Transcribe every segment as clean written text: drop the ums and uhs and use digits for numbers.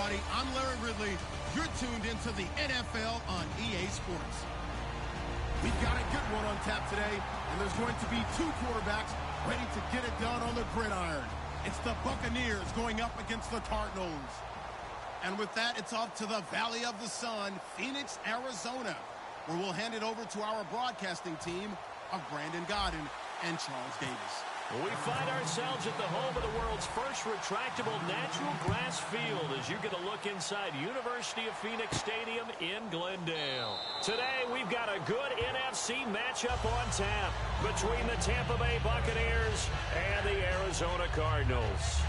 everybody. I'm Larry Ridley. You're tuned into the NFL on EA Sports. We've got a good one on tap today, and there's going to be two quarterbacks ready to get it done on the gridiron. It's the Buccaneers going up against the Cardinals. And with that, it's off to the Valley of the Sun, Phoenix, Arizona, where we'll hand it over to our broadcasting team of Brandon Godden and Charles Davis. We find ourselves at the home of the world's first retractable natural grass field as you get a look inside University of Phoenix Stadium in Glendale. Today, we've got a good NFC matchup on tap between the Tampa Bay Buccaneers and the Arizona Cardinals.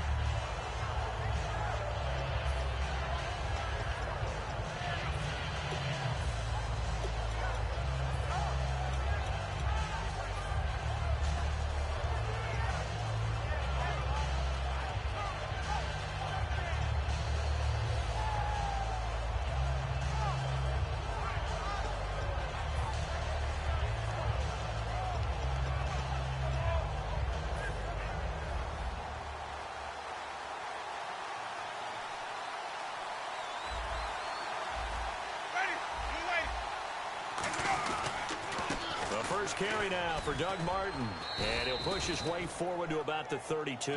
First carry now for Doug Martin, and he'll push his way forward to about the 32.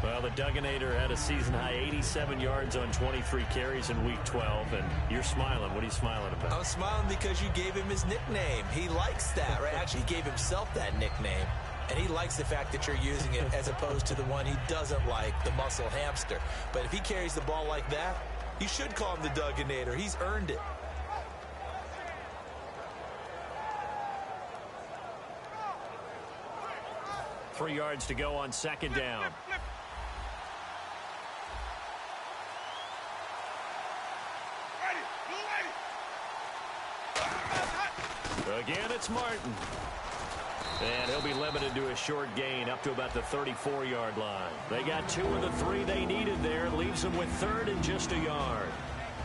Well, the Dugginator had a season-high 87 yards on 23 carries in Week 12, and you're smiling. What are you smiling about? I'm smiling because you gave him his nickname. He likes that, right? Actually, he gave himself that nickname, and he likes the fact that you're using it as opposed to the one he doesn't like, the muscle hamster. But if he carries the ball like that, you should call him the Dugginator. He's earned it. Three yards to go on second down. Again, it's Martin. And he'll be limited to a short gain up to about the 34-yard line. They got two of the three they needed there. Leaves them with third and just a yard.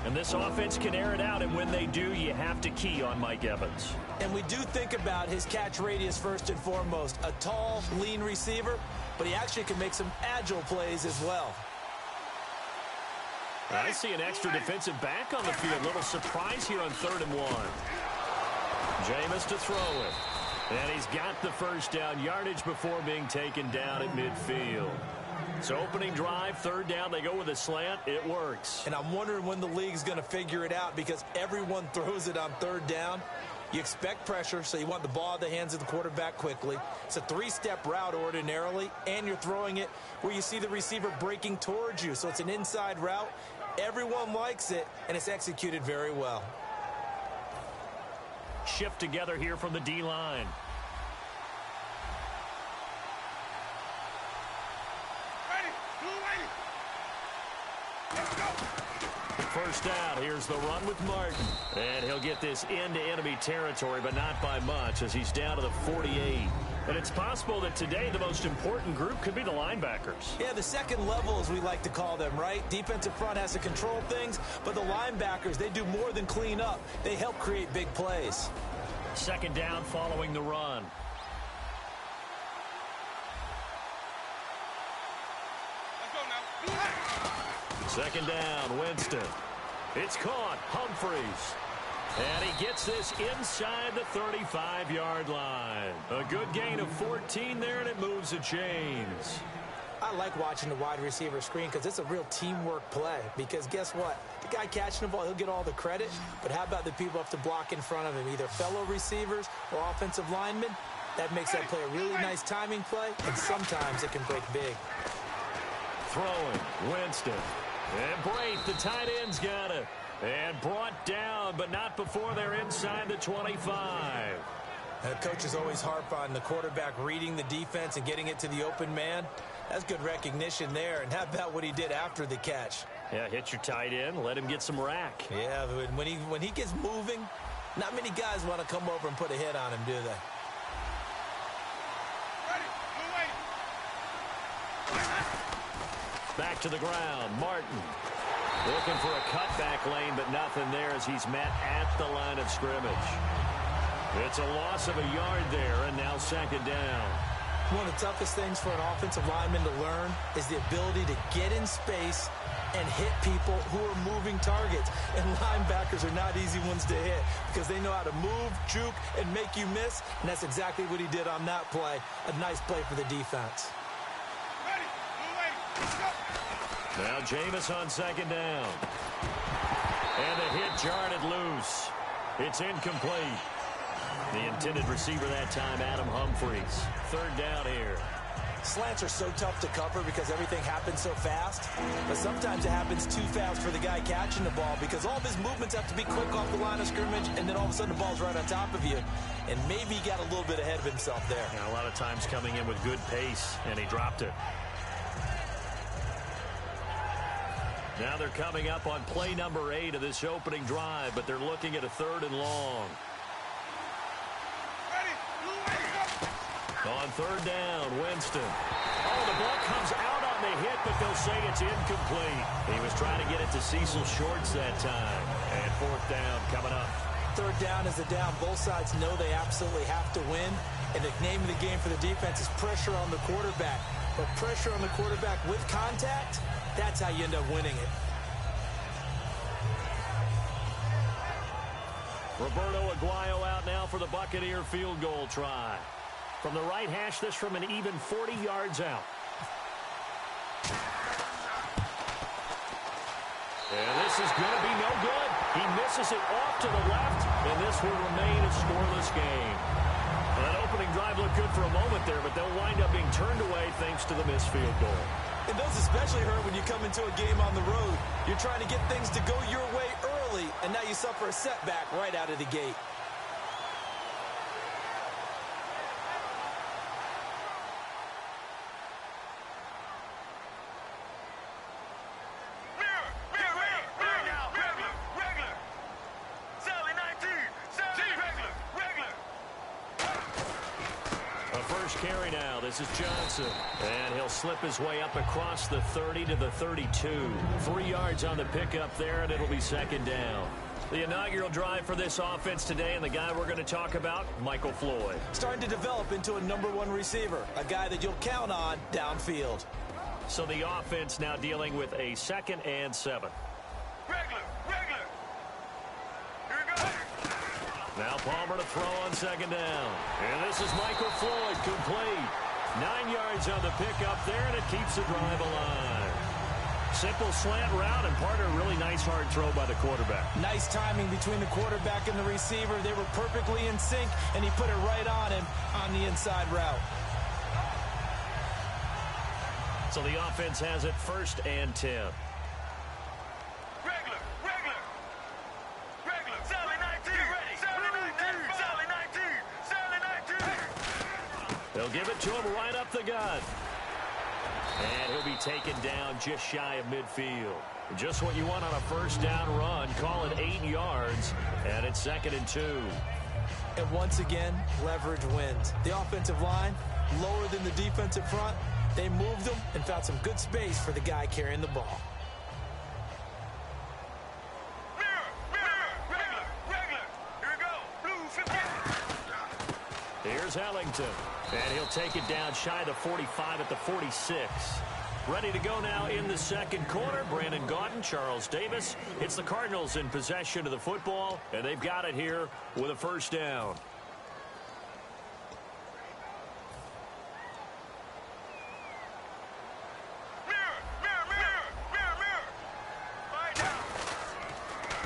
And this offense can air it out, and when they do, you have to key on Mike Evans. And we do think about his catch radius first and foremost. A tall, lean receiver, but he actually can make some agile plays as well. I see an extra defensive back on the field. Little surprise here on 3rd and 1. Jameis to throw it. And he's got the first down yardage before being taken down at midfield. So opening drive, 3rd down, they go with a slant. It works. And I'm wondering when the league's going to figure it out because everyone throws it on 3rd down. You expect pressure, so you want the ball in the hands of the quarterback quickly. It's a 3-step route ordinarily, and you're throwing it where you see the receiver breaking towards you. So it's an inside route. Everyone likes it, and it's executed very well. Shift together here from the D-line. First down, here's the run with Martin. And he'll get this into enemy territory, but not by much as he's down to the 48. And it's possible that today the most important group could be the linebackers. Yeah, the second level, as we like to call them, right? Defensive front has to control things, but the linebackers, they do more than clean up. They help create big plays. Second down following the run. Second down, Winston. It's caught, Humphreys. And he gets this inside the 35-yard line. A good gain of 14 there, and it moves the chains. I like watching the wide receiver screen because it's a real teamwork play. Because guess what? The guy catching the ball, he'll get all the credit. But how about the people have to block in front of him, either fellow receivers or offensive linemen? That makes that play a really nice timing play, and sometimes it can break big. Throwing, Winston. And Brate, the tight end's got it. And brought down, but not before they're inside the 25. The coach is always harp on the quarterback reading the defense and getting it to the open man. That's good recognition there. And how about what he did after the catch? Yeah, hit your tight end, let him get some rack. Yeah, when he gets moving, not many guys want to come over and put a hit on him, do they? Back to the ground, Martin. Looking for a cutback lane, but nothing there as he's met at the line of scrimmage. It's a loss of a yard there, and now second down. One of the toughest things for an offensive lineman to learn is the ability to get in space and hit people who are moving targets. And linebackers are not easy ones to hit because they know how to move, juke, and make you miss. And that's exactly what he did on that play. A nice play for the defense. Now Jameis on second down. And the hit jarred it loose. It's incomplete. The intended receiver that time, Adam Humphries. Third down here. Slants are so tough to cover because everything happens so fast. But sometimes it happens too fast for the guy catching the ball because all of his movements have to be quick off the line of scrimmage, and then all of a sudden the ball's right on top of you. And maybe he got a little bit ahead of himself there. Yeah, a lot of times coming in with good pace, and he dropped it. Now they're coming up on play number 8 of this opening drive, but they're looking at a 3rd and long. On 3rd down, Winston. Oh, the ball comes out on the hit, but they'll say it's incomplete. He was trying to get it to Cecil Shorts that time. And 4th down coming up. 3rd down is a down. Both sides know they absolutely have to win. And the name of the game for the defense is pressure on the quarterback. But pressure on the quarterback with contact, that's how you end up winning it. Roberto Aguayo out now for the Buccaneer field goal try. From the right hash, this from an even 40 yards out. And this is going to be no good. He misses it off to the left, and this will remain a scoreless game. That opening drive looked good for a moment there, but they'll wind up being turned away thanks to the missed field goal. And those especially hurt when you come into a game on the road. You're trying to get things to go your way early, and now you suffer a setback right out of the gate. Carry now. This is Johnson. And he'll slip his way up across the 30 to the 32. 3 yards on the pickup there, and it'll be 2nd down. The inaugural drive for this offense today, and the guy we're going to talk about, Michael Floyd. Starting to develop into a #1 receiver, a guy that you'll count on downfield. So the offense now dealing with a 2nd and 7. Now Palmer to throw on 2nd down. And this is Michael Floyd, complete. 9 yards on the pickup there, and it keeps the drive alive. Simple slant route, and part of a really nice hard throw by the quarterback. Nice timing between the quarterback and the receiver. They were perfectly in sync, and he put it right on him on the inside route. So the offense has it 1st and 10. They'll give it to him right up the gut. And he'll be taken down just shy of midfield. Just what you want on a 1st down run. Call it 8 yards, and it's 2nd and 2. And once again, leverage wins. The offensive line, lower than the defensive front. They moved them and found some good space for the guy carrying the ball. Here's Ellington. And he'll take it down shy of the 45 at the 46. Ready to go now in the 2nd quarter. Brandon Gaudin, Charles Davis. It's the Cardinals in possession of the football, and they've got it here with a 1st down.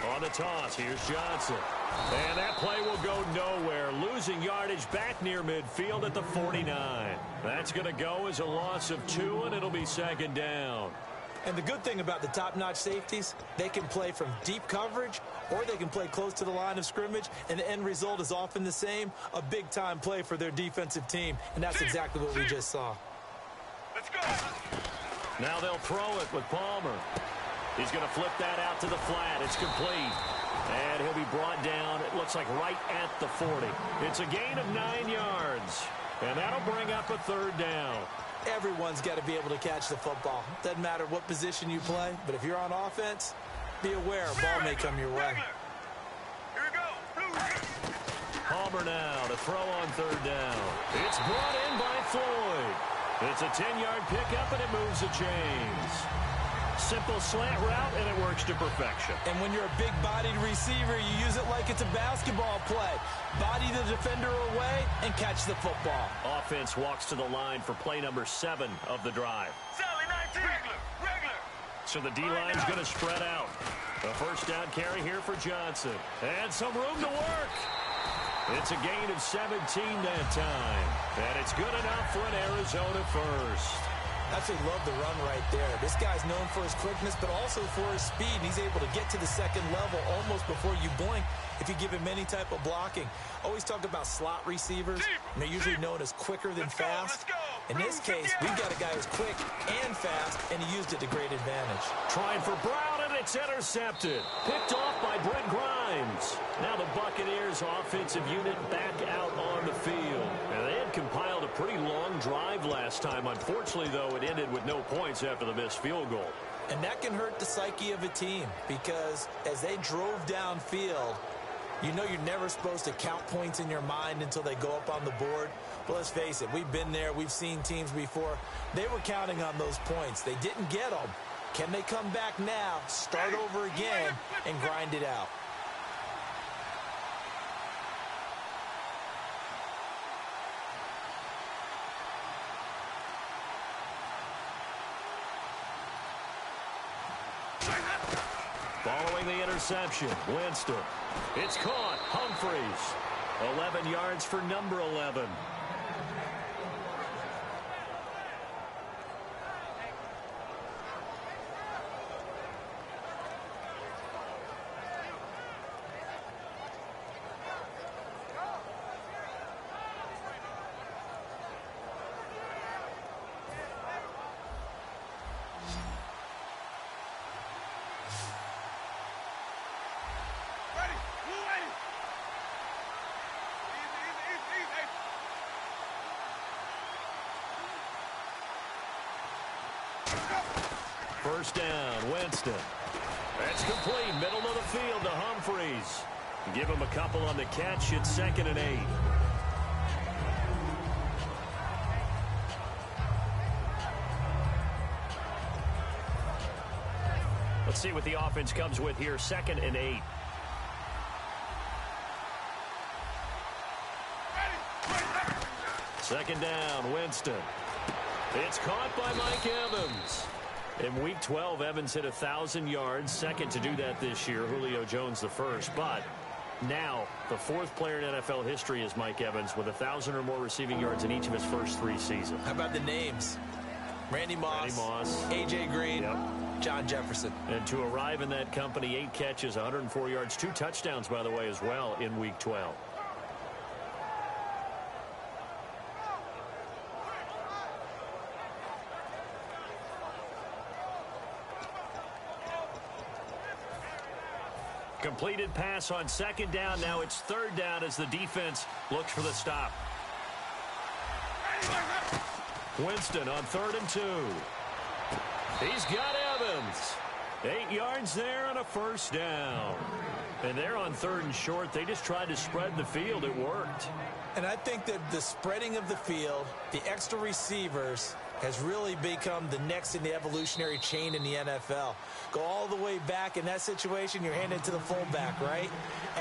On the toss, here's Johnson. And that play will go nowhere. Losing yardage back near midfield at the 49. That's going to go as a loss of 2, and it'll be 2nd down. And the good thing about the top-notch safeties, they can play from deep coverage or they can play close to the line of scrimmage, and the end result is often the same, a big-time play for their defensive team. And that's exactly what we just saw. Let's go. Now they'll throw it with Palmer. He's going to flip that out to the flat. It's complete. And he'll be brought down, it looks like right at the 40. It's a gain of 9 yards. And that'll bring up a 3rd down. Everyone's got to be able to catch the football. Doesn't matter what position you play, but if you're on offense, be aware a ball may come your way. Palmer now to throw on third down. It's brought in by Floyd. It's a 10-yard pickup, and it moves the chains. Simple slant route, and it works to perfection. And when you're a big-bodied receiver, you use it like it's a basketball play. Body the defender away and catch the football. Offense walks to the line for play number 7 of the drive. Sally 19. Regular. So the D-line's going to spread out. A first down carry here for Johnson. And some room to work. It's a gain of 17 that time. And it's good enough for an Arizona first. Absolutely love the run right there. This guy's known for his quickness, but also for his speed. And he's able to get to the second level almost before you blink if you give him any type of blocking. Always talk about slot receivers, and they're usually known as quicker than fast. In this case, we've got a guy who's quick and fast, and he used it to great advantage. Trying for Brown, and it's intercepted. Picked off by Brent Grimes. Now the Buccaneers offensive unit back out on the field. And they had compiled a pretty long drive last time. Unfortunately, though, it ended with no points after the missed field goal. And that can hurt the psyche of a team because as they drove downfield, you know you're never supposed to count points in your mind until they go up on the board. But let's face it, we've been there. We've seen teams before. They were counting on those points. They didn't get them. Can they come back now, start over again, and grind it out? Following the interception, Winston. It's caught. Humphreys. 11 yards for number 11. First down, Winston. That's complete, middle of the field to Humphreys. Give him a couple on the catch. It's 2nd and 8. Let's see what the offense comes with here. 2nd and 8. Second down, Winston. It's caught by Mike Evans. In Week 12, Evans hit 1,000 yards, second to do that this year. Julio Jones the first. But now the 4th player in NFL history is Mike Evans with 1,000 or more receiving yards in each of his first 3 seasons. How about the names? Randy Moss, A.J. Green, yep. John Jefferson. And to arrive in that company, 8 catches, 104 yards, 2 touchdowns, by the way, as well in Week 12. Completed pass on 2nd down. Now it's 3rd down as the defense looks for the stop. Winston on 3rd and 2. He's got Evans. 8 yards there and a first down. And they're on 3rd and short. They just tried to spread the field. It worked. And I think that the spreading of the field, the extra receivers, has really become the next in the evolutionary chain in the NFL. Go all the way back. In that situation, you're handed to the fullback, right?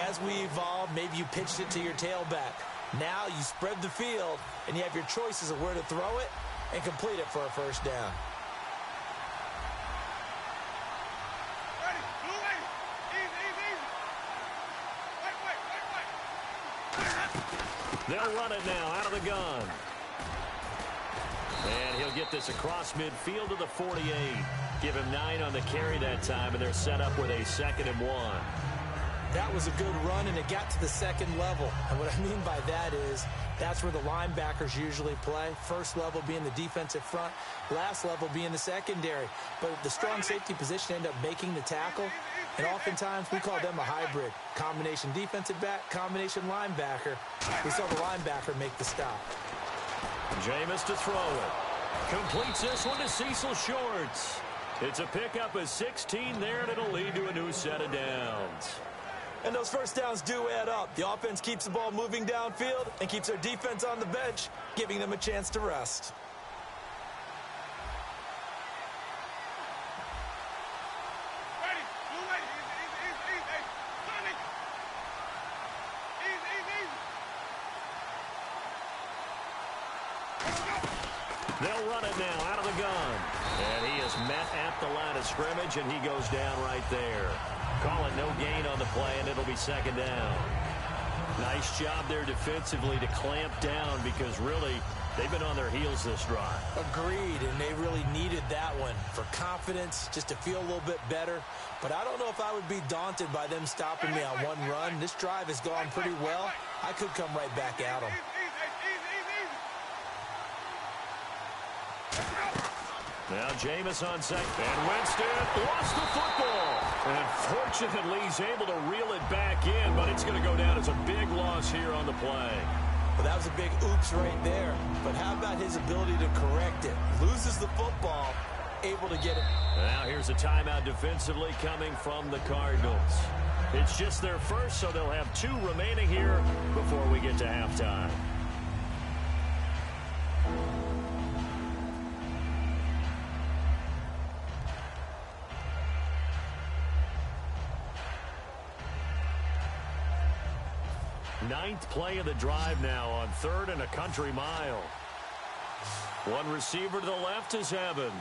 As we evolve, maybe you pitched it to your tailback. Now you spread the field, and you have your choices of where to throw it and complete it for a first down. They'll run it now out of the gun. And he'll get this across midfield to the 48. Give him 9 on the carry that time, and they're set up with a 2nd and 1. That was a good run, and it got to the 2nd level. And what I mean by that is that's where the linebackers usually play. First level being the defensive front, last level being the secondary. But the strong safety position ended up making the tackle, and oftentimes we call them a hybrid. Combination defensive back, combination linebacker. We saw the linebacker make the stop. Jameis to throw it. Completes this one to Cecil Shorts. It's a pickup of 16 there, and it'll lead to a new set of downs. And those first downs do add up. The offense keeps the ball moving downfield and keeps their defense on the bench, giving them a chance to rest. They'll run it now out of the gun. And he is met at the line of scrimmage, and he goes down right there. Call it no gain on the play, and it'll be second down. Nice job there defensively to clamp down because really they've been on their heels this drive. Agreed, and they really needed that one for confidence, just to feel a little bit better. But I don't know if I would be daunted by them stopping me on one run. This drive has gone pretty well. I could come right back at them. Now Jameis on second. And Winston lost the football. And fortunately, he's able to reel it back in, but it's going to go down as a big loss here on the play. Well, that was a big oops right there. But how about his ability to correct it? Loses the football, able to get it. Now here's a timeout defensively coming from the Cardinals. It's just their first, so they'll have 2 remaining here before we get to halftime. Ninth play of the drive now on 3rd and a country mile. One receiver to the left is Evans.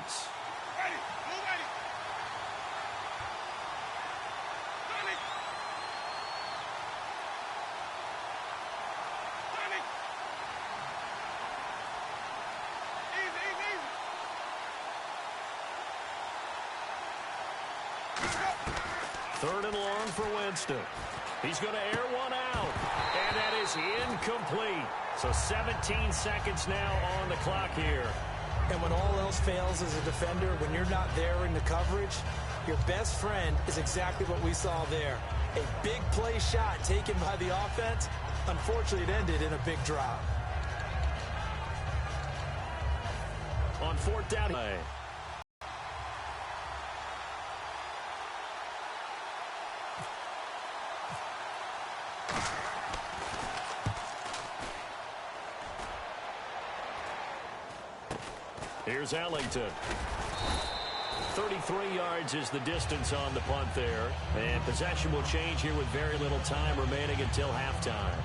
Third and long for Winston. He's going to air one out. And that is incomplete. So 17 seconds now on the clock here. And when all else fails as a defender, when you're not there in the coverage, your best friend is exactly what we saw there. A big play shot taken by the offense. Unfortunately, it ended in a big drop. On 4th down. Here's Ellington. 33 yards is the distance on the punt there. And possession will change here with very little time remaining until halftime.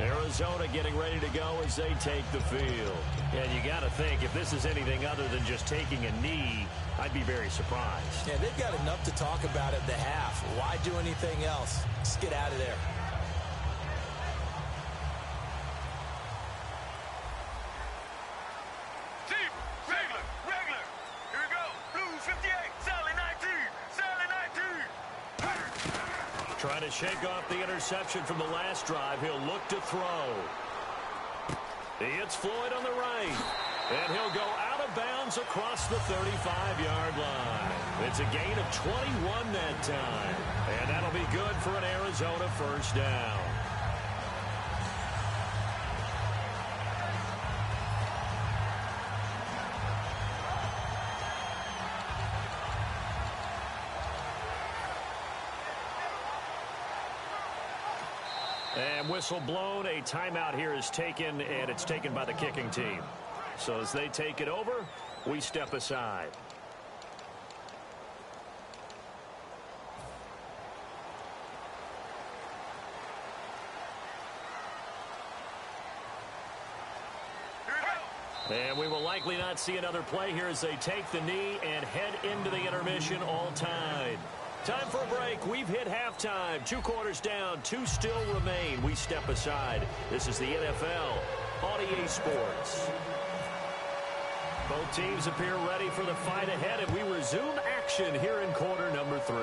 Arizona getting ready to go as they take the field. And you got to think, if this is anything other than just taking a knee, I'd be very surprised. Yeah, they've got enough to talk about at the half. Why do anything else? Just get out of there. Trying to shake off the interception from the last drive. He'll look to throw. It's Floyd on the right. And he'll go out of bounds across the 35-yard line. It's a gain of 21 that time. And that'll be good for an Arizona first down. And whistle blown. A timeout here is taken, and it's taken by the kicking team. So as they take it over, we step aside. And we will likely not see another play here as they take the knee and head into the intermission all tied. Time for a break. We've hit halftime. 2 quarters down. 2 still remain. We step aside. This is the NFL on EA Sports. Both teams appear ready for the fight ahead, and we resume action here in quarter number 3.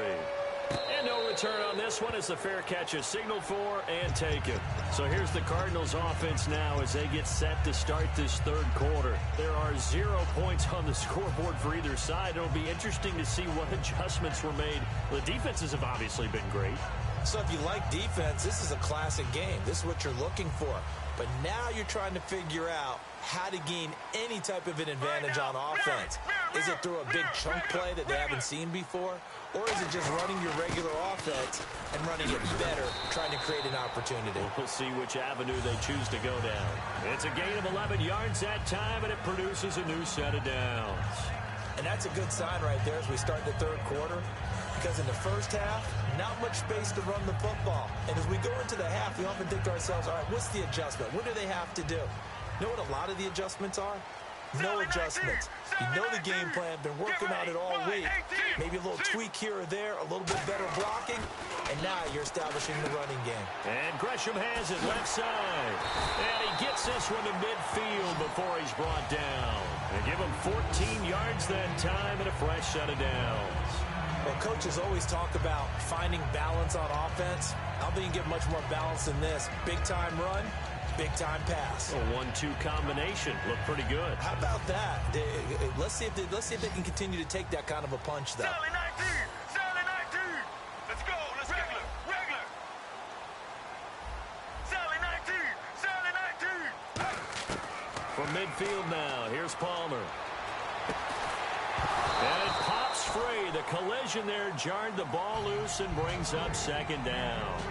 And no return on this one as the fair catch is signaled for and taken. So here's the Cardinals offense now as they get set to start this 3rd quarter. There are 0 points on the scoreboard for either side. It'll be interesting to see what adjustments were made. The defenses have obviously been great. So if you like defense, this is a classic game. This is what you're looking for. But now you're trying to figure out how to gain any type of an advantage on offense. Is it through a big chunk play that they haven't seen before? Or is it just running your regular offense and running it better, trying to create an opportunity? We'll see which avenue they choose to go down. It's a gain of 11 yards that time, and it produces a new set of downs. And that's a good sign right there as we start the third quarter, because in the first half, not much space to run the football. And as we go into the half, we often think to ourselves, all right, what's the adjustment? What do they have to do? You know what a lot of the adjustments are? No adjustments. You know the game plan, been working on it all week. Maybe a little tweak here or there, a little bit better blocking, and now you're establishing the running game. And Gresham has it left side. And he gets this one to midfield before he's brought down. And give him 14 yards that time and a fresh set of downs. Well, coaches always talk about finding balance on offense. I don't think you can get much more balance than this. Big-time run, big-time pass. A 1-2 combination. Looked pretty good. How about that? Let's see if they can continue to take that kind of a punch, though. Sally 19! Sally 19! Let's go! Let's regular! Regular! Sally 19! Sally 19! From midfield now, here's Palmer. And it pops free. The collision there jarred the ball loose and brings up second down.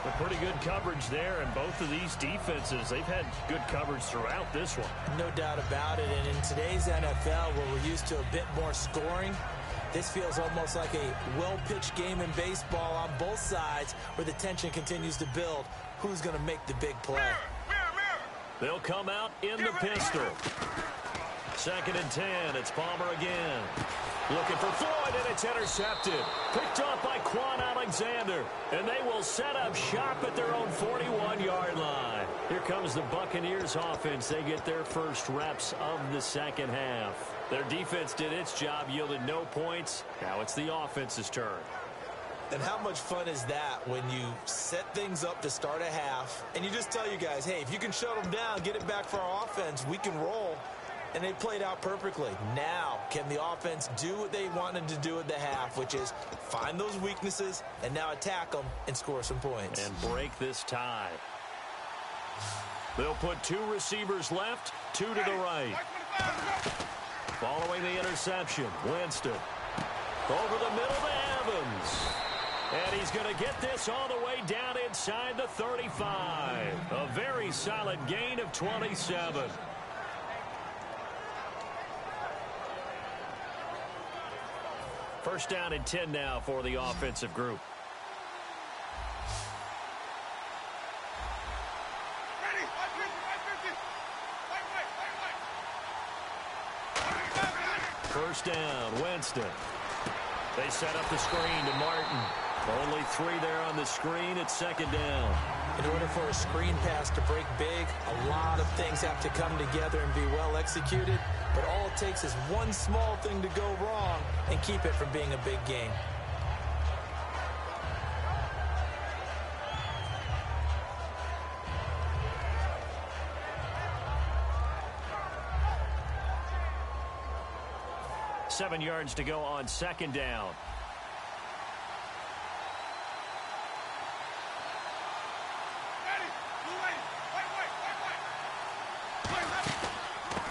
A pretty good coverage there, and both of these defenses, they've had good coverage throughout this one. No doubt about it, and in today's NFL, where we're used to a bit more scoring, this feels almost like a well-pitched game in baseball on both sides, where the tension continues to build. Who's going to make the big play? They'll come out in the pistol. 2nd and 10. It's Palmer again. Looking for Floyd, and it's intercepted. Picked off by Quan Alexander. And they will set up shop at their own 41-yard line. Here comes the Buccaneers offense. They get their first reps of the second half. Their defense did its job, yielded no points. Now it's the offense's turn. And how much fun is that when you set things up to start a half, and you just tell you guys, hey, if you can shut them down, get it back for our offense, we can roll. And they played out perfectly. Now, can the offense do what they wanted to do at the half, which is find those weaknesses and now attack them and score some points. And break this tie. They'll put 2 receivers left, 2 to the right. Following the interception, Winston. Over the middle to Evans. And he's going to get this all the way down inside the 35. A very solid gain of 27. First down and 10 now for the offensive group. First down, Winston. They set up the screen to Martin. Only 3 there on the screen. It's 2nd down. In order for a screen pass to break big, a lot of things have to come together and be well executed. But all it takes is one small thing to go wrong and keep it from being a big game. Seven yards to go on 2nd down.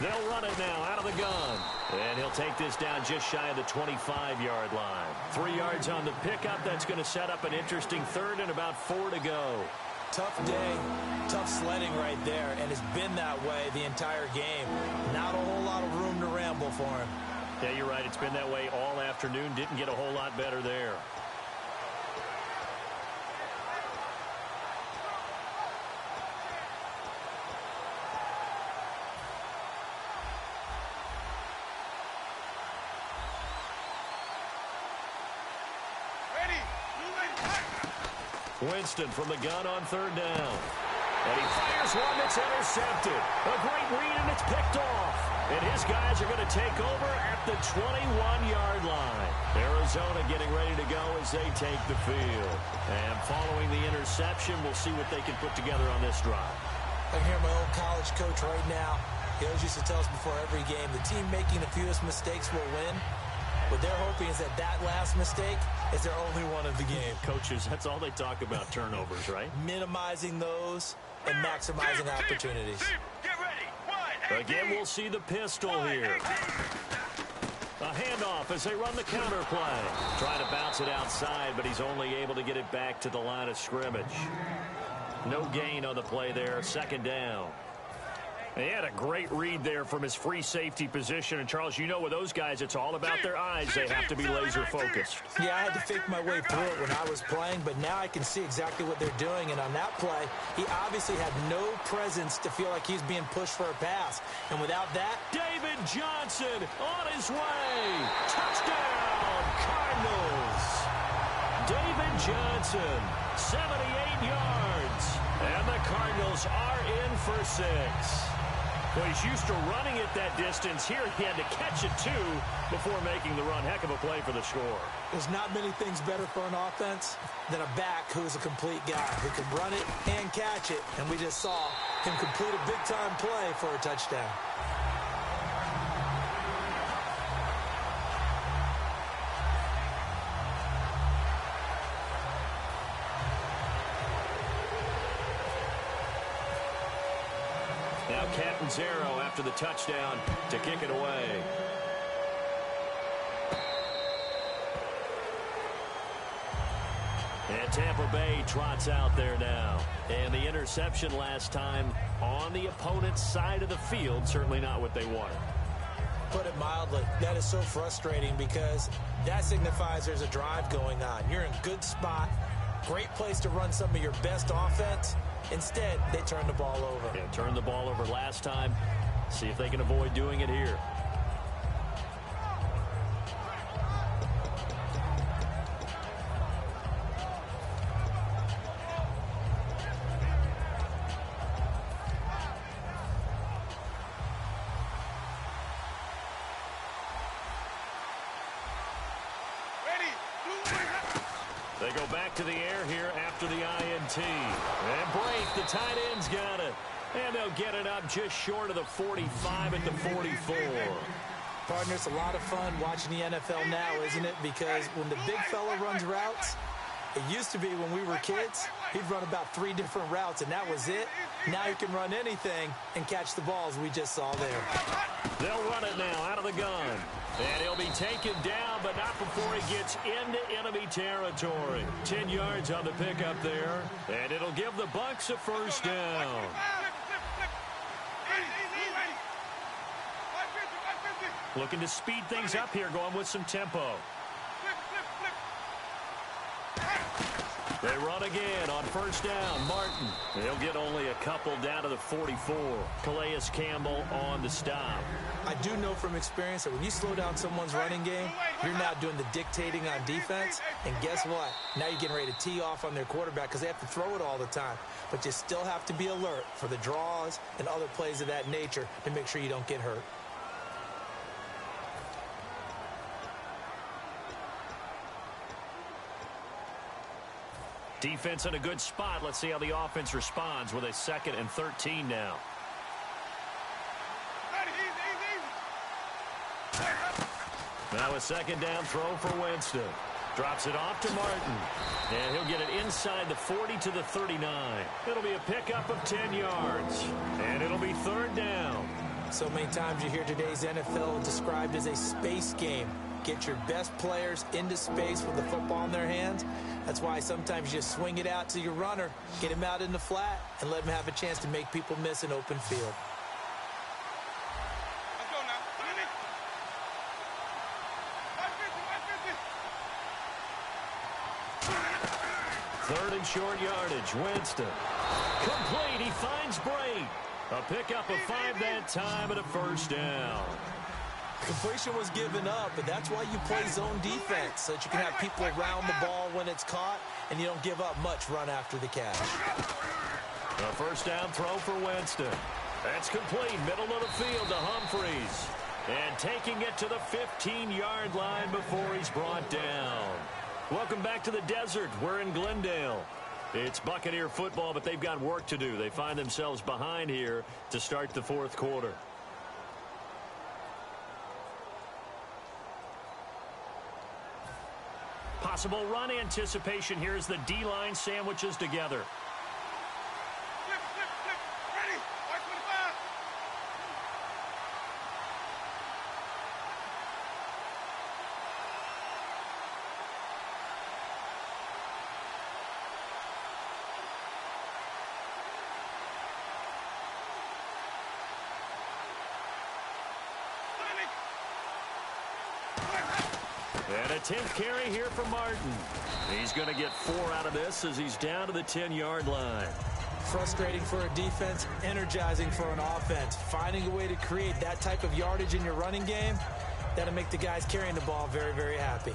They'll run it now out of the gun. And he'll take this down just shy of the 25-yard line. 3 yards on the pickup. That's going to set up an interesting 3rd and about 4 to go. Tough day, tough sledding right there, and it's been that way the entire game. Not a whole lot of room to ramble for him. Yeah, you're right. It's been that way all afternoon. Didn't get a whole lot better there. Winston from the gun on 3rd down. And he fires one that's intercepted. A great read, and it's picked off. And his guys are going to take over at the 21-yard line. Arizona getting ready to go as they take the field. And following the interception, we'll see what they can put together on this drive. I hear my old college coach right now. He always used to tell us before every game, the team making the fewest mistakes will win. What they're hoping is that that last mistake is their only one of the game. Coaches, that's all they talk about, turnovers, right? Minimizing those and maximizing opportunities. Get ready. Again, we'll see the pistol here. A handoff as they run the counter play. Trying to bounce it outside, but he's only able to get it back to the line of scrimmage. No gain on the play there. Second down. He had a great read there from his free safety position. And, Charles, you know with those guys, it's all about their eyes. They have to be laser-focused. Yeah, I had to fake my way through it when I was playing, but now I can see exactly what they're doing. And on that play, he obviously had no presence to feel like he's being pushed for a pass. And without that, David Johnson on his way. Touchdown, Cardinals. David Johnson, 78 yards. And the Cardinals are in for 6. Well, he's used to running it that distance. Here he had to catch it, too, before making the run. Heck of a play for the score. There's not many things better for an offense than a back who's a complete guy who can run it and catch it. And we just saw him complete a big-time play for a touchdown. Now Captain Zero after the touchdown to kick it away. And Tampa Bay trots out there now. And the interception last time on the opponent's side of the field, certainly not what they wanted. Put it mildly, that is so frustrating because that signifies there's a drive going on. You're in a good spot, great place to run some of your best offense. Instead, they turn the ball over. Yeah, turned the ball over last time. See if they can avoid doing it here. They go back to the air here after the INT. And Brake, the tight end's got it. And they'll get it up just short of the 45 at the 44. Partner, it's a lot of fun watching the NFL now, isn't it? Because when the big fella runs routes, it used to be when we were kids, he'd run about 3 different routes, and that was it. Now he can run anything and catch the balls we just saw there. They'll run it now out of the gun. And he'll be taken down, but not before he gets into enemy territory. 10 yards on the pickup there. And it'll give the Bucs a first down. Looking to speed things up here, going with some tempo. They run again on first down. Martin. They'll get only a couple down to the 44. Calais Campbell on the stop. I do know from experience that when you slow down someone's running game, you're now doing the dictating on defense. And guess what? Now you're getting ready to tee off on their quarterback because they have to throw it all the time. But you still have to be alert for the draws and other plays of that nature to make sure you don't get hurt. Defense in a good spot. Let's see how the offense responds with a 2nd and 13 now. Now a 2nd down throw for Winston. Drops it off to Martin. And he'll get it inside the 40 to the 39. It'll be a pickup of 10 yards. And it'll be 3rd down. So many times you hear today's NFL described as a space game. Get your best players into space with the football in their hands. That's why sometimes you swing it out to your runner, get him out in the flat, and let him have a chance to make people miss an open field. Third and short yardage. Winston. Complete. He finds Brake. A pickup of 5 that time and a first down. Completion was given up, but that's why you play zone defense, so that you can have people around the ball when it's caught, and you don't give up much run after the catch. A first down throw for Winston. That's complete. Middle of the field to Humphreys. And taking it to the 15-yard line before he's brought down. Welcome back to the desert. We're in Glendale. It's Buccaneer football, but they've got work to do. They find themselves behind here to start the 4th quarter. Possible run anticipation here as the D-line sandwiches together. And a 10th carry here for Martin. He's going to get 4 out of this as he's down to the 10-yard line. Frustrating for a defense, energizing for an offense. Finding a way to create that type of yardage in your running game, that'll make the guys carrying the ball very, very happy.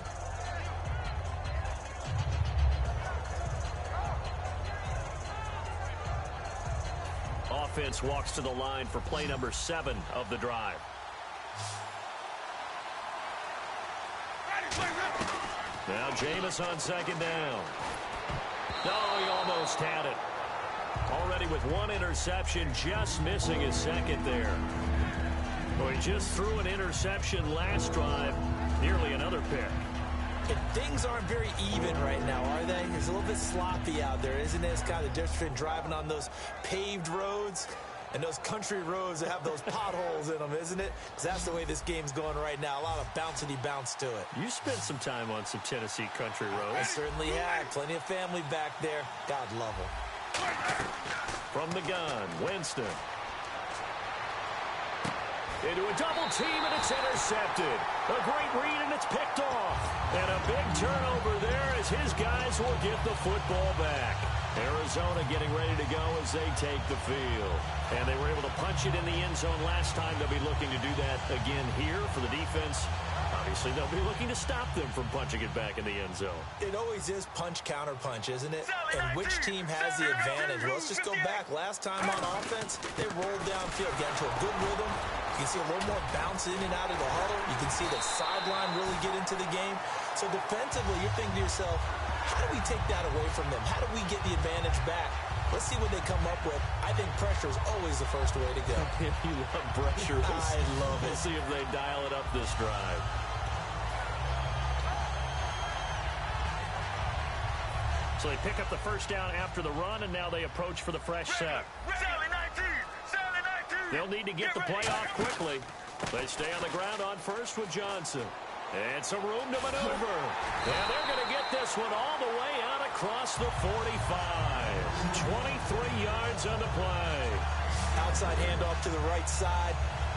Offense walks to the line for play number 7 of the drive. Now Jameis on second down. Oh, he almost had it. Already with 1 interception, just missing his second there. Well, he just threw an interception last drive, nearly another pick. And things aren't very even right now, are they? It's a little bit sloppy out there, isn't it? It's kind of the difference between driving on those paved roads and those country roads that have those potholes in them, isn't it? Because that's the way this game's going right now. A lot of bouncity bounce to it. You spent some time on some Tennessee country roads. I certainly had. Plenty of family back there. God love them. From the gun, Winston. Into a double team, and it's intercepted. A great read, and it's picked off. And a big turnover there as his guys will get the football back. Arizona getting ready to go as they take the field. And they were able to punch it in the end zone last time. They'll be looking to do that again here for the defense. Obviously, they'll be looking to stop them from punching it back in the end zone. It always is punch, counter punch, isn't it? And which team has the advantage? Well, let's just go back. Last time on offense, they rolled downfield, got into a good rhythm. You can see a little more bounce in and out of the huddle. You can see the sideline really get into the game. So defensively, you're thinking to yourself, how do we take that away from them? How do we get the advantage back? Let's see what they come up with. I think pressure is always the first way to go. You love pressure. I love it. We'll see if they dial it up this drive. So they pick up the first down after the run, and now they approach for the fresh set. They'll need to get the play off quickly. They stay on the ground on first with Johnson. And some room to maneuver. And they're going to get this one all the way out across the 45. 23 yards on the play. Outside handoff to the right side.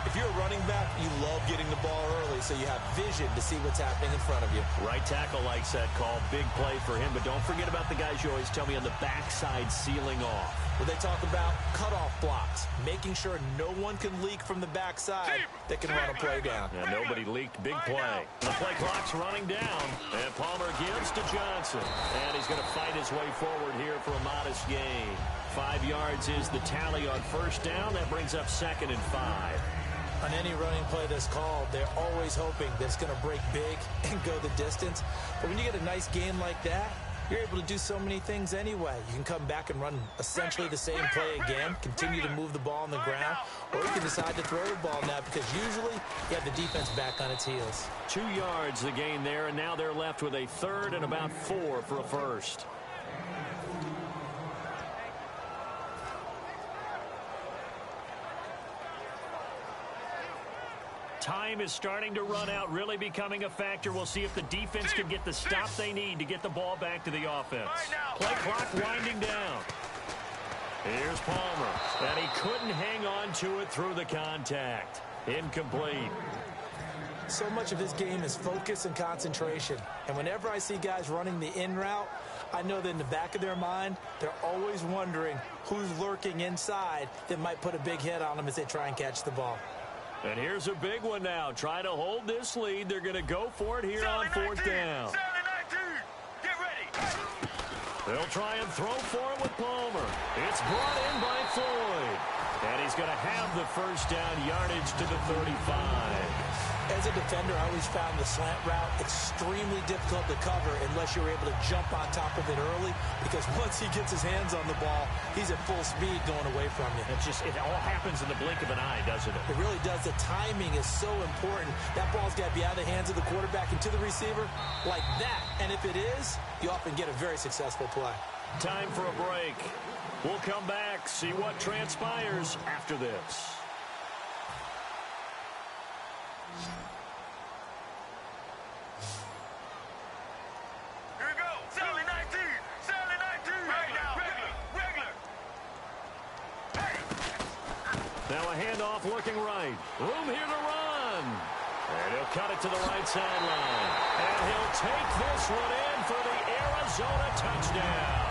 If you're a running back, you love getting the ball early so you have vision to see what's happening in front of you. Right tackle likes that call. Big play for him. But don't forget about the guys you always tell me on the backside sealing off. Well, they talk about cutoff blocks, making sure no one can leak from the backside that can run a play down. And nobody leaked. Big play. The play clock's running down. And Palmer gives to Johnson. And he's going to fight his way forward here for a modest gain. 5 yards is the tally on first down. That brings up 2nd and 5. On any running play that's called, they're always hoping that it's going to break big and go the distance. But when you get a nice gain like that, you're able to do so many things anyway. You can come back and run essentially the same play again, continue to move the ball on the ground, or you can decide to throw the ball now because usually you have the defense back on its heels. 2 yards the gain there, and now they're left with a 3rd and about 4 for a first. Time is starting to run out, really becoming a factor. We'll see if the defense can get the stop they need to get the ball back to the offense. Play clock winding down. Here's Palmer, and he couldn't hang on to it through the contact. Incomplete. So much of this game is focus and concentration. And whenever I see guys running the in route, I know that in the back of their mind, they're always wondering who's lurking inside that might put a big hit on them as they try and catch the ball. And here's a big one now. Try to hold this lead. They're going to go for it here on 4th down. Get ready. They'll try and throw for it with Palmer. It's brought in by Floyd. And he's going to have the first down, yardage to the 35. As a defender, I always found the slant route extremely difficult to cover unless you're able to jump on top of it early, because once he gets his hands on the ball, he's at full speed going away from you. It all happens in the blink of an eye, doesn't it? It really does. The timing is so important. That ball's got to be out of the hands of the quarterback and to the receiver like that. And if it is, you often get a very successful play. Time for a break. We'll come back, see what transpires after this. Here we go. 7-19. 7-19. Right now. Regular. Now a handoff looking right. Room here to run. And he'll cut it to the right sideline. And he'll take this one in for the Arizona touchdown.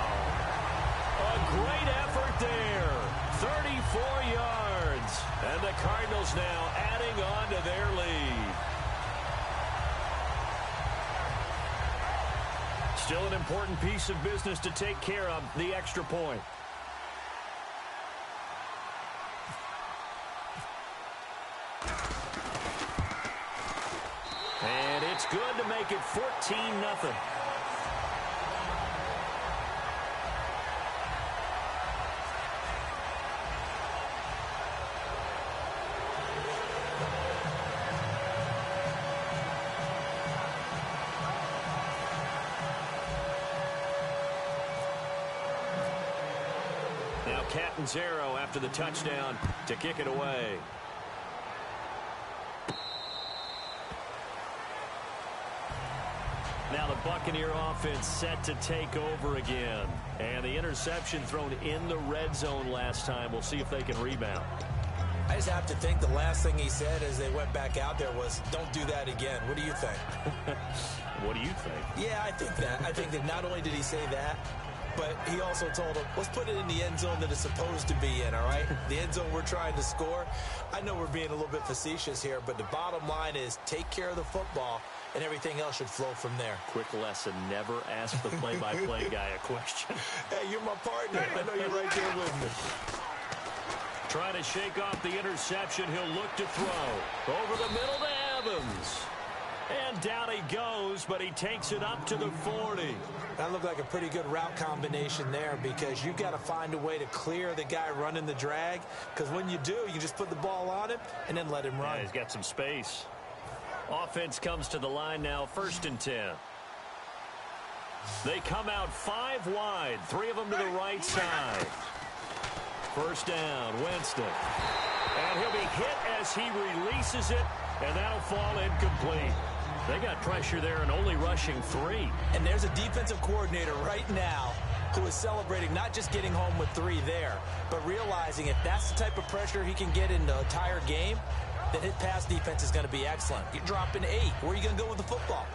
A great effort there. 34 yards. And the Cardinals now adding on to their lead. Still an important piece of business to take care of, the extra point. And it's good to make it 14-0. Now Catanzaro after the touchdown to kick it away. Now the Buccaneer offense set to take over again. And the interception thrown in the red zone last time. We'll see if they can rebound. I just have to think the last thing he said as they went back out there was, don't do that again. What do you think? What do you think? Yeah, I think that. I think that not only did he say that, but he also told him, let's put it in the end zone that it's supposed to be in, all right? The end zone we're trying to score. I know we're being a little bit facetious here, but the bottom line is take care of the football, and everything else should flow from there. Quick lesson, never ask the play-by-play guy a question. Hey, you're my partner. I know you're right there with me. Trying to shake off the interception. He'll look to throw. Over the middle to Evans. And down he goes, but he takes it up to the 40. That looked like a pretty good route combination there because you've got to find a way to clear the guy running the drag, because when you do, you just put the ball on him and then let him run. Yeah, he's got some space. Offense comes to the line now, 1st and 10. They come out 5 wide, 3 of them to the right side. First down, Winston. And he'll be hit as he releases it, and that'll fall incomplete. They got pressure there and only rushing 3. And there's a defensive coordinator right now who is celebrating not just getting home with 3 there, but realizing if that's the type of pressure he can get in the entire game, then his pass defense is going to be excellent. You're dropping 8. Where are you going to go with the football?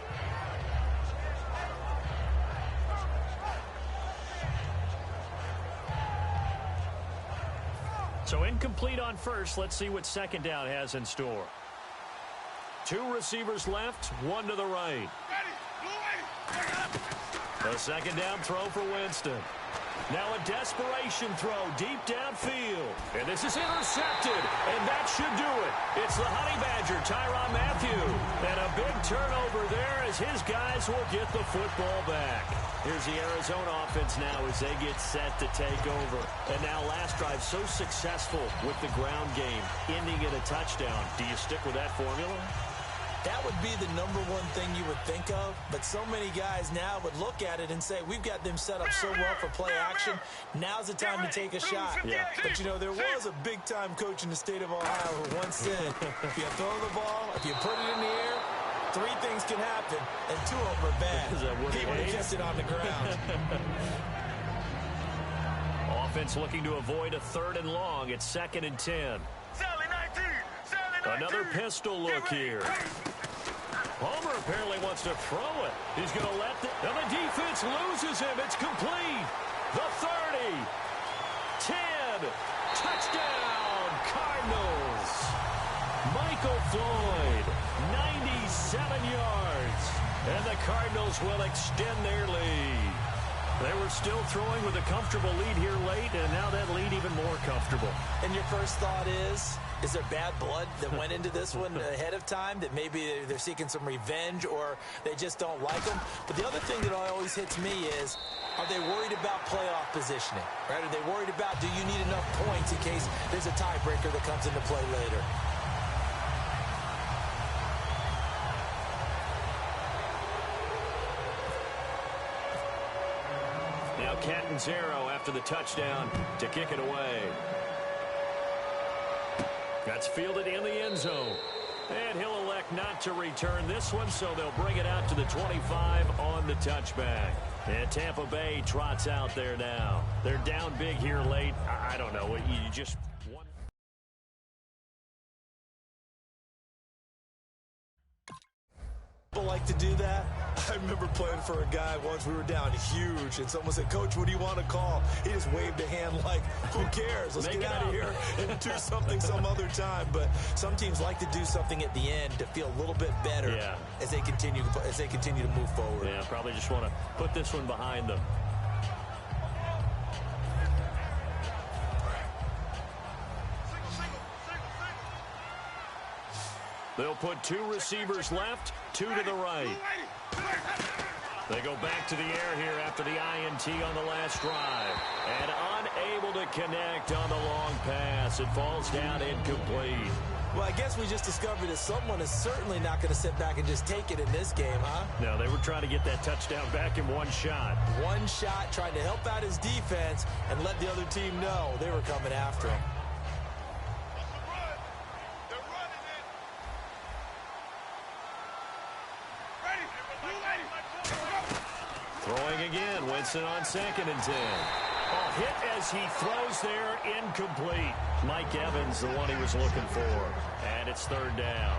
So incomplete on first. Let's see what second down has in store. 2 receivers left, 1 to the right. A second down throw for Winston. Now a desperation throw deep downfield. And this is intercepted, and that should do it. It's the Honey Badger, Tyrann Mathieu. And a big turnover there as his guys will get the football back. Here's the Arizona offense now as they get set to take over. And now last drive so successful with the ground game, ending in a touchdown. Do you stick with that formula? That would be the number one thing you would think of, but so many guys now would look at it and say, we've got them set up so well for play action. Now's the time to take a shot. Yeah. But, you know, there was a big-time coach in the state of Ohio who once said, if you throw the ball, if you put it in the air, 3 things can happen, and 2 of them are bad. He would have kept it on the ground. Offense looking to avoid a 3rd and long. It's 2nd and 10. Another pistol look here. Homer apparently wants to throw it. He's going to let and the defense loses him. It's complete. The 30. 10. Touchdown, Cardinals. Michael Floyd, 97 yards. And the Cardinals will extend their lead. They were still throwing with a comfortable lead here late, and now that lead even more comfortable. And your first thought is there bad blood that went into this one ahead of time, that maybe they're seeking some revenge or they just don't like them? But the other thing that always hits me is, are they worried about playoff positioning? Right? Are they worried about, do you need enough points in case there's a tiebreaker that comes into play later? Now Catanzaro after the touchdown to kick it away. That's fielded in the end zone. And he'll elect not to return this one, so they'll bring it out to the 25 on the touchback. And Tampa Bay trots out there now. They're down big here late. I don't know. You just... People like to do that. I remember playing for a guy once. We were down huge, and someone said, "Coach, what do you want to call?" He just waved a hand like, "Who cares? Let's get out of here and do something some other time." But some teams like to do something at the end to feel a little bit better as they continue to move forward. Yeah, probably just want to put this one behind them. They'll put 2 receivers left, 2 to the right. They go back to the air here after the INT on the last drive. And unable to connect on the long pass. It falls down incomplete. Well, I guess we just discovered that someone is certainly not going to sit back and just take it in this game, huh? No, they were trying to get that touchdown back in one shot. One shot, trying to help out his defense and let the other team know they were coming after him. Throwing again, Winston on 2nd and 10. A hit as he throws there, incomplete. Mike Evans, the one he was looking for. And it's 3rd down.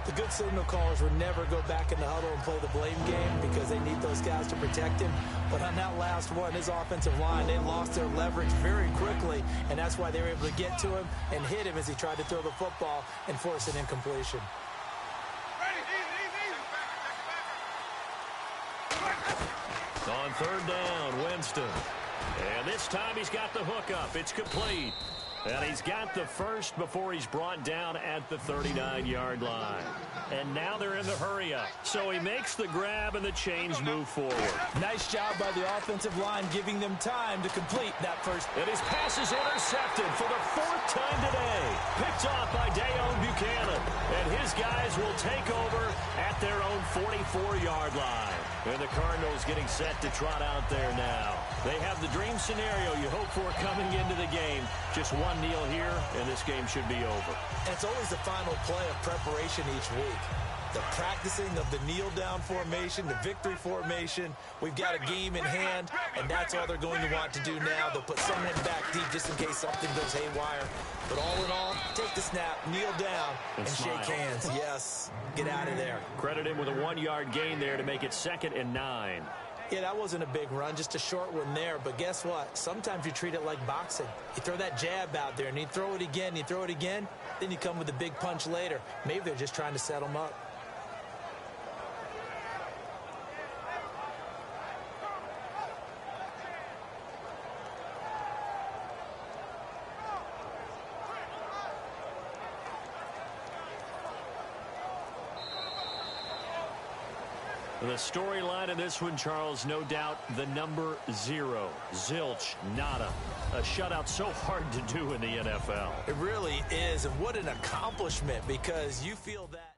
The good signal callers would never go back in the huddle and play the blame game because they need those guys to protect him. But on that last one, his offensive line, they lost their leverage very quickly, and that's why they were able to get to him and hit him as he tried to throw the football and force an incompletion. On 3rd down, Winston. And this time he's got the hook up. It's complete. And he's got the first before he's brought down at the 39-yard line. And now they're in the hurry-up. So he makes the grab and the chains move forward. Nice job by the offensive line giving them time to complete that first. And his pass is intercepted for the 4th time today. Picked off by Dayon Buchanan. And his guys will take over at their own 44-yard line. And the Cardinals getting set to trot out there now. They have the dream scenario you hope for coming into the game. Just one kneel here, and this game should be over. And it's always the final play of preparation each week. The practicing of the kneel-down formation, the victory formation. We've got a game in hand, and that's all they're going to want to do now. They'll put someone back deep just in case something goes haywire. But all in all, take the snap, kneel down, and shake hands. Yes, get out of there. Credit him with a 1-yard gain there to make it 2nd and 9. Yeah, that wasn't a big run, just a short one there. But guess what? Sometimes you treat it like boxing. You throw that jab out there, and you throw it again, then you come with a big punch later. Maybe they're just trying to set them up. The storyline of this one, Charles, no doubt the number 0. Zilch, nada. A shutout so hard to do in the NFL. It really is, and what an accomplishment, because you feel that.